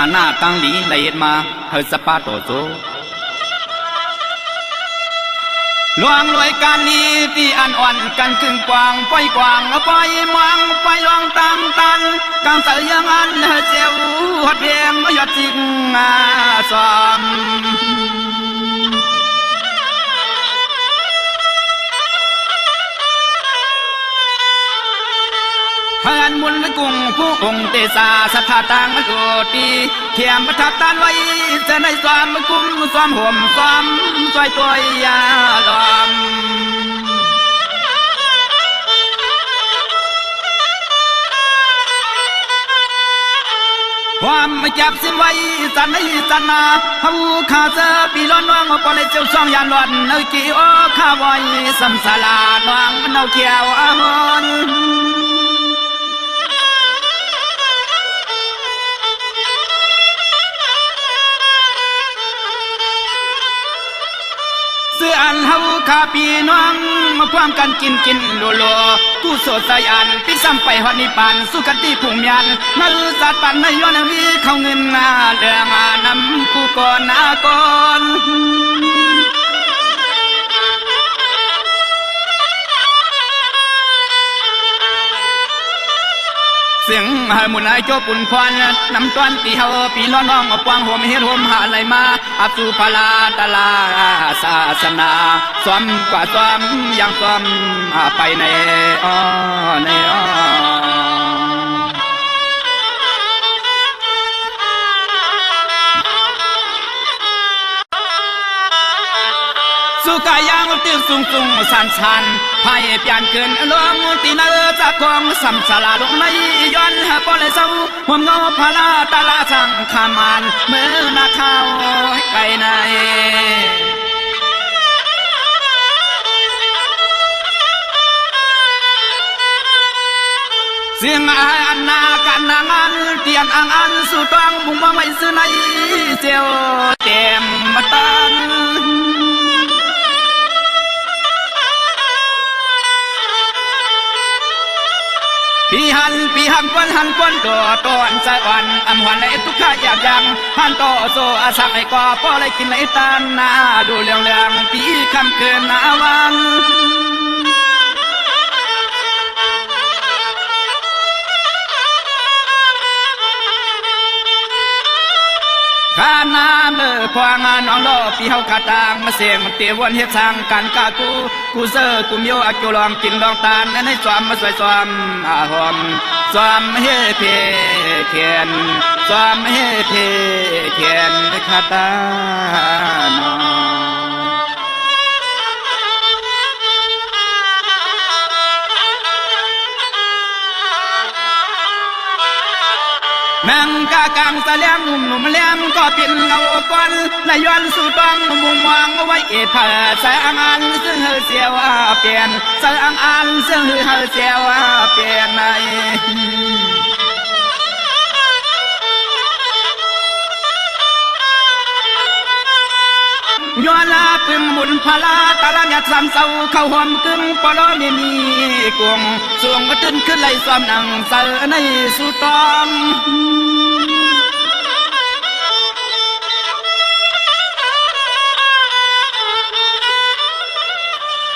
าหน้ากังหลีในเอ็ดมาเฮสปาโตโซหลวงรวยการลีที่อันอ่อนกันครึ่งกวางปล่อยกวางปล่อยมังปล่อยลองตามตันกังเสยยังอันเจ้าหัดเพียงยอดจริงสอมพานมุนกุ้งผู้องเตสาสถาตังโกตีเทียมประทับตานไว้จะในความกุ้มความห่มความซอยตัวยาดอมความจับสิ้นไว้สันในสันนาเขาขาเสปีร้อนว่างปอเลยเจ้าสองยานหลอนเนื้อจีโอข้าไว้สัมสาลาดวงเนื้อเขียวอาหอนเสื้ออันเฮาคาปีน้องมาความกันกินโลโลกู้โสดสายอันปิซ้ำไปฮอดนิปานสุขติภูมิยันนัลสัตปันในย้อนมีเข้าเงินนาเดืองนำกูก่อนนาก่อนเสียงหายมุนไอโจปุ่นควันน้ำต้นตีเฮาปีล้อนน้องปวางหัวมีเฮ็ดหัวหาอะไรมาอับสุภลาตลาศาสนาสวมกว่าสวมยังสวมไปในในสุกายางตึกสูงสันไพ่เปลี่ยนเกินลมตีนาจากกองสัมสาราลงในย้อนปอเลยเศร้าหัวเงาพลาตาลาสังขามานเมื่อนาข้าวไก่ในเสียงอันนากันนางอันเตียนอันสุดตังบุ้งบ่ไม่ซื้อในเจียวเต็มมาตันพี่หันควันตัวต้นใจอ่อนอำหวันในทุกข้าอยากยังหันโตโซอาสักไอ้ก่อพอเลยกินไอ้ตานนาดูเรื่องพี่คำเกินนาวังข้าน้ำควางน้องโลพี่เฮาขาดางมาเสียงเตียวนเฮ็ดทางกันกากูเซอร์กูมิวอากิลองกินลองตาลในสวมมาสวยสวมหอมสวมเฮเพเขียนสวมเฮเพเขียนขาดานอแมงกะกังสะแลมหนุ่มแหลมก็เป็นเงาก้อนนายย้อนสู่ต้องมุมวางเอาไว้เผ่าใส่อังอันซึ่งเฮเสียวเปลี่ยนใส่อังอันซึ่งเฮเสียวเปลี่ยนในย้อนลาปึงบุญพลาตาลายัดสันเศร้าเข้าหอมกึ่งปลอไม่มีกวงสวงมาตื่นขึ้นไหลซ้อมนังเสอในสุตอม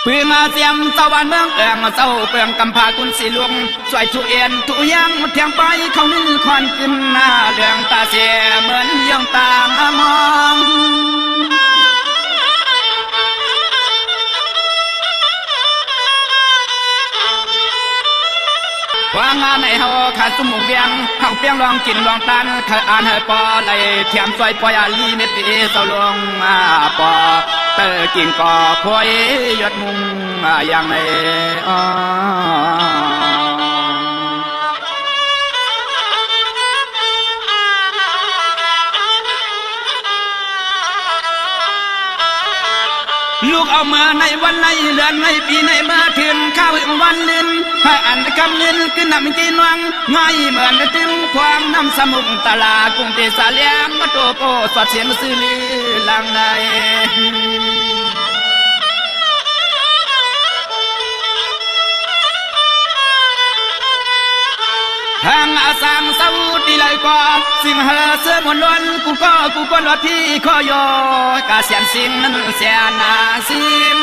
เพื่อมาเสียมตะวันเมืองเอื้องเศร้าเปลืองกำพาคุณสีลวงสวยทุเอ็นทุยังเทียงไปเขานึ่งควันขึ้นหน้าเรื่องตาเสียเหมือนยังตามองว่างานในเฮาขาดสมุกเวียงเฮาเปียงลองกินลองตันขาอ่านให้ปอไหลเทียมซอยปอยอาลีเม็ดตีเศร้าลงปอเตอกิ่งก่อพอยยอดมุงอย่างในลูกเอามาในวันในเดือนในปีในมาถึงข้าววันลื่นให้อันคำลื่นขึ้นนำกินวังง่ายเหมือนถึงความน้ำสมุนตลากุ้งเตสาเลียมมาโตโปสอดเสียงซื้อลือลังใน ห ทางอาสังสาวุดีเลยก็สิ่งเหอเสือมนล้วนกูก็รอที่ขอยอกาเสียนสิ่งนั้นเสียนาสิ่ง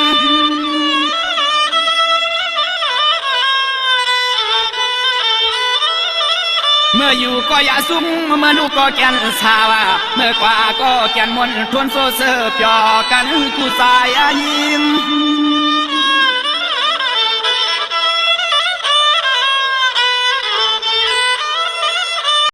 เมื่ออยู่ก็อย่าซุ้มเมื่อลูกก็แกนสาวเมื่อกว่าก็แกนมนทวนโซเซอร์ปยอกันกูสายอายี